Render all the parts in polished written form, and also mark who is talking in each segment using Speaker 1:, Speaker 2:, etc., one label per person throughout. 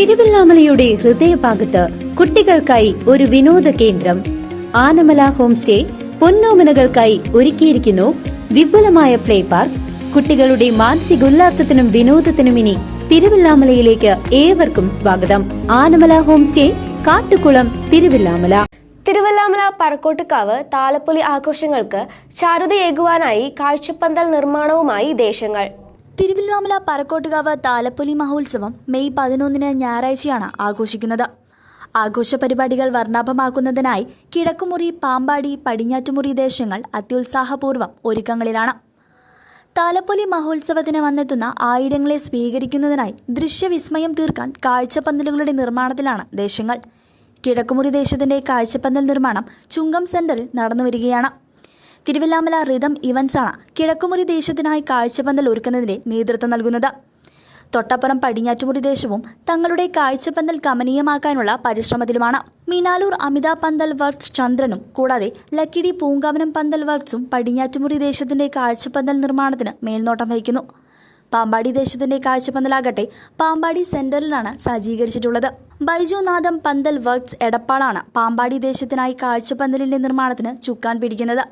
Speaker 1: തിരുവല്ലാമലയുടെ ഹൃദയഭാഗത്ത് കുട്ടികൾക്കായി ഒരു വിനോദ കേന്ദ്രം ആനമല ഹോം സ്റ്റേ പൊന്നോമനകൾക്കായി ഒരുക്കിയിരിക്കുന്നു വിപുലമായ പ്ലേ പാർക്ക്. കുട്ടികളുടെ മാനസികോല്ലാസത്തിനും വിനോദത്തിനും ഇനി തിരുവല്ലാമലയിലേക്ക് ഏവർക്കും സ്വാഗതം. Anamala home stay, Kattukulam, Thiruvilwamala.
Speaker 2: തിരുവല്ലാമല പറക്കോട്ടുകാവ് താലപ്പൊലി ആഘോഷങ്ങൾക്ക് ചാരുതയേകുവാനായി കാഴ്ചപ്പന്തൽ നിർമ്മാണവുമായി ദേശങ്ങൾ.
Speaker 3: തിരുവല്ലാമല പറക്കോട്ടുകാവ് താലപ്പൊലി മഹോത്സവം മെയ് 11 ഞായറാഴ്ചയാണ് ആഘോഷിക്കുന്നത്. ആഘോഷ പരിപാടികൾ വർണ്ണാഭമാക്കുന്നതിനായി കിഴക്കുമുറി, പാമ്പാടി, പടിഞ്ഞാറ്റുമുറി ദേശങ്ങൾ അത്യുത്സാഹപൂർവ്വം ഒരുക്കങ്ങളിലാണ്. താലപ്പൊലി മഹോത്സവത്തിന് വന്നെത്തുന്ന ആയിരങ്ങളെ സ്വീകരിക്കുന്നതിനായി ദൃശ്യവിസ്മയം തീർക്കാൻ കാഴ്ചപ്പന്തലുകളുടെ നിർമ്മാണത്തിലാണ് ദേശങ്ങൾ. കിഴക്കുമുറി ദേശത്തിന്റെ കാഴ്ചപ്പന്തൽ നിർമ്മാണം ചുങ്കം സെന്ററിൽ നടന്നുവരികയാണ്. തിരുവല്ലാമല റിതം ഇവന്റ്സാണ് കിഴക്കുമുറി ദേശത്തിനായി കാഴ്ചപ്പന്തൽ ഒരുക്കുന്നതിന് നേതൃത്വം നൽകുന്നത്. തൊട്ടപ്പുറം പടിഞ്ഞാറ്റുമുറി ദേശവും തങ്ങളുടെ കാഴ്ചപ്പന്തൽ കമനീയമാക്കാനുള്ള പരിശ്രമത്തിലുമാണ്. മീനാലൂർ അമിത പന്തൽ വർക്ക്സ് ചന്ദ്രനും കൂടാതെ ലക്കിടി പൂങ്കാവനം പന്തൽ വർക്ക്സും പടിഞ്ഞാറ്റുമുറി ദേശത്തിന്റെ കാഴ്ചപ്പന്തൽ നിർമ്മാണത്തിന് മേൽനോട്ടം വഹിക്കുന്നു. പാമ്പാടി ദേശത്തിന്റെ കാഴ്ചപ്പന്തലാകട്ടെ പാമ്പാടി സെന്ററിലാണ് സജ്ജീകരിച്ചിട്ടുള്ളത്. ബൈജുനാഥം പന്തൽ വർക്ക്സ് എടപ്പാളാണ് പാമ്പാടി ദേശത്തിനായി കാഴ്ചപ്പന്തലിന്റെ നിർമ്മാണത്തിന് ചുക്കാൻ പിടിക്കുന്നത്.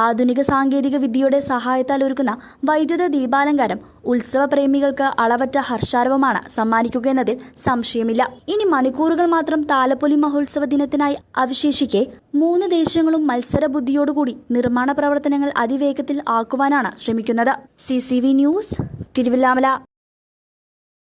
Speaker 3: ആധുനിക സാങ്കേതിക വിദ്യയുടെ സഹായത്താൽ ഒരുക്കുന്ന വൈദ്യുത ദീപാലങ്കാരം ഉത്സവ പ്രേമികൾക്ക് അളവറ്റ ഹർഷാരവമാണ് സമ്മാനിക്കുക എന്നതിൽ സംശയമില്ല. ഇനി മണിക്കൂറുകൾ മാത്രം താലപ്പൊലി മഹോത്സവ ദിനത്തിനായി അവശേഷിക്കെ 3 ദേശങ്ങളും മത്സരബുദ്ധിയോടുകൂടി നിർമ്മാണ പ്രവർത്തനങ്ങൾ അതിവേഗത്തിൽ ആക്കുവാനാണ് ശ്രമിക്കുന്നത്. CCV news, Thiruvallamala.